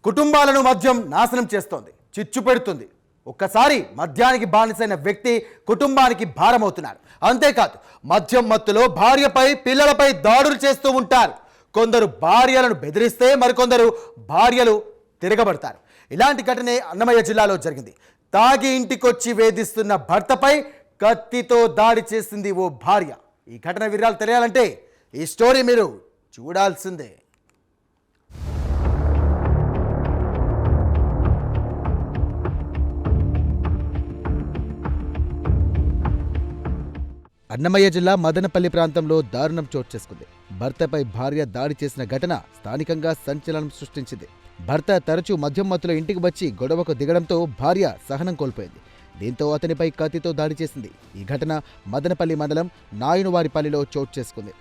కుటుంబాలను మద్యం నాశనం చేస్తోంది, చిచ్చు పెడుతుంది. ఒక్కసారి మద్యానికి బానిసైన వ్యక్తి కుటుంబానికి భారమవుతున్నాడు. అంతేకాదు, మద్యం మత్తులో భార్యపై పిల్లలపై దాడులు చేస్తూ ఉంటారు. కొందరు భార్యలను బెదిరిస్తే మరికొందరు భార్యలు తిరగబడతారు. ఇలాంటి ఘటనే అన్నమయ్య జిల్లాలో జరిగింది. తాగి ఇంటికొచ్చి వేధిస్తున్న భర్తపై కత్తితో దాడి చేసింది ఓ భార్య. ఈ ఘటన వివరాలు తెలియాలంటే ఈ స్టోరీ మీరు చూడాల్సిందే. అన్నమయ్య జిల్లా మదనపల్లి ప్రాంతంలో దారుణం చోటు చేసుకుంది. భర్తపై భార్య దాడి చేసిన ఘటన స్థానికంగా సంచలనం సృష్టించింది. భర్త తరచూ మద్యం మత్తులో ఇంటికి వచ్చి గొడవకు దిగడంతో భార్య సహనం కోల్పోయింది. దీంతో అతనిపై కత్తితో దాడి చేసింది. ఈ ఘటన మదనపల్లి మండలం నాయునువారిపల్లిలో చోటు చేసుకుంది.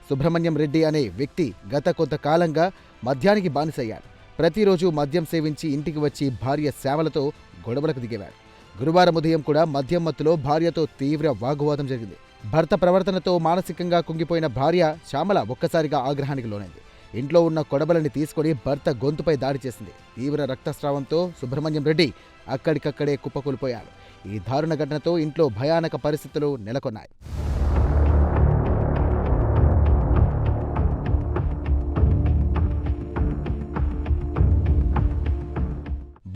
సుబ్రహ్మణ్యం రెడ్డి అనే వ్యక్తి గత కొంతకాలంగా మద్యానికి బానిసయ్యాడు. ప్రతిరోజు మద్యం సేవించి ఇంటికి వచ్చి భార్య శ్యామలతో గొడవలకు దిగేవాడు. గురువారం ఉదయం కూడా మద్యం మత్తులో భార్యతో తీవ్ర వాగ్వాదం జరిగింది. భర్త ప్రవర్తనతో మానసికంగా కుంగిపోయిన భార్య శ్యామల ఒక్కసారిగా ఆగ్రహానికి లోనైంది. ఇంట్లో ఉన్న కొడబలని తీసుకుని భర్త గొంతుపై దాడి చేసింది. తీవ్ర రక్తస్రావంతో సుబ్రహ్మణ్యం రెడ్డి అక్కడికక్కడే కుప్పకూలిపోయాడు. ఈ దారుణ ఘటనతో ఇంట్లో భయానక పరిస్థితులు నెలకొన్నాయి.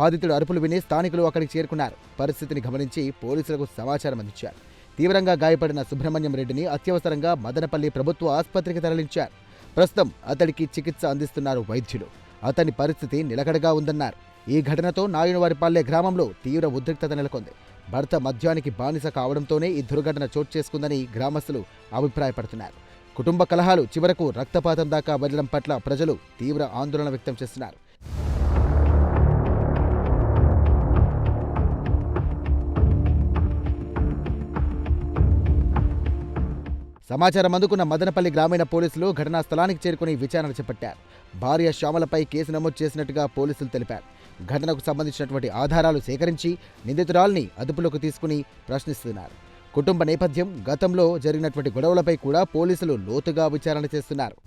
బాధితుడు అరుపులు విని స్థానికులు అక్కడికి చేరుకున్నారు. పరిస్థితిని గమనించి పోలీసులకు సమాచారం అందించారు. తీవ్రంగా గాయపడిన సుబ్రహ్మణ్యం రెడ్డిని అత్యవసరంగా మదనపల్లి ప్రభుత్వ ఆసుపత్రికి తరలించారు. ప్రస్తుతం అతడికి చికిత్స అందిస్తున్నారు వైద్యులు. అతని పరిస్థితి నిలకడగా ఉందన్నారు. ఈ ఘటనతో నాయునువారిపల్లె గ్రామంలో తీవ్ర ఉద్రిక్తత నెలకొంది. భర్త మద్యానికి బానిస కావడంతోనే ఈ దుర్ఘటన చోటు చేసుకుందని గ్రామస్తులు అభిప్రాయపడుతున్నారు. కుటుంబ కలహాలు చివరకు రక్తపాతం దాకా వెళ్లడం పట్ల ప్రజలు తీవ్ర ఆందోళన వ్యక్తం చేస్తున్నారు. సమాచారం అందుకున్న మదనపల్లి గ్రామీణ పోలీసులు ఘటనా స్థలానికి చేరుకుని విచారణ చేపట్టారు. భార్య శ్యామలపై కేసు నమోదు చేసినట్టుగా పోలీసులు తెలిపారు. ఘటనకు సంబంధించినటువంటి ఆధారాలు సేకరించి నిందితురాల్ని అదుపులోకి తీసుకుని ప్రశ్నిస్తున్నారు. కుటుంబ నేపథ్యం, గతంలో జరిగినటువంటి గొడవలపై కూడా పోలీసులు లోతుగా విచారణ చేస్తున్నారు.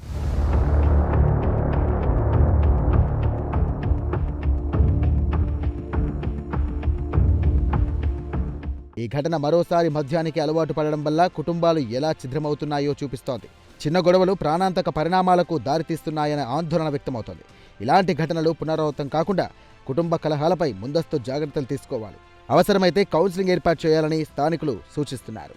ఈ ఘటన మరోసారి మద్యానికి అలవాటు పడడం వల్ల కుటుంబాలు ఎలా ఛిద్రమవుతున్నాయో చూపిస్తోంది. చిన్న గొడవలు ప్రాణాంతక పరిణామాలకు దారితీస్తున్నాయనే ఆందోళన వ్యక్తమవుతోంది. ఇలాంటి ఘటనలు పునరావృతం కాకుండా కుటుంబ కలహాలపై ముందస్తు జాగ్రత్తలు తీసుకోవాలి. అవసరమైతే కౌన్సిలింగ్ ఏర్పాటు చేయాలని స్థానికులు సూచిస్తున్నారు.